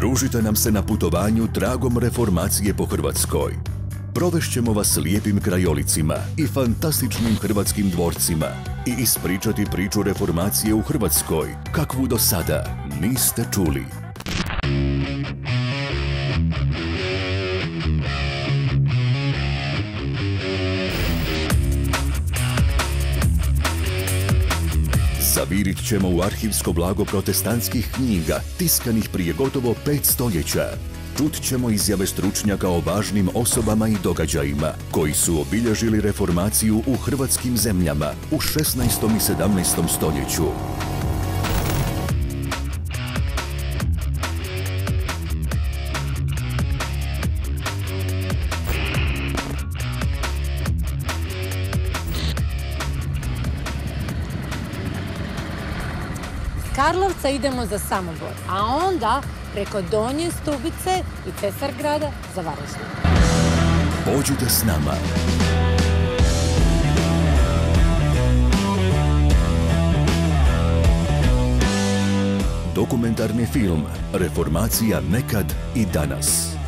Pridružite nam se na putovanju tragom reformacije po Hrvatskoj. Provešćemo vas lijepim krajolicima i fantastičnim hrvatskim dvorcima i ispričati priču reformacije u Hrvatskoj, kakvu do sada niste čuli. Zavirit ćemo u arhivsko blago protestantskih knjiga, tiskanih prije gotovo 5 stoljeća. Čut ćemo izjave stručnjaka o važnim osobama i događajima koji su obilježili reformaciju u hrvatskim zemljama u 16. i 17. stoljeću. Karlovca idemo za Samobor, a onda preko Donje Stubice i Cesargrada za Varaždin. Pođite s nama. Dokumentarni film Reformacija nekad i danas.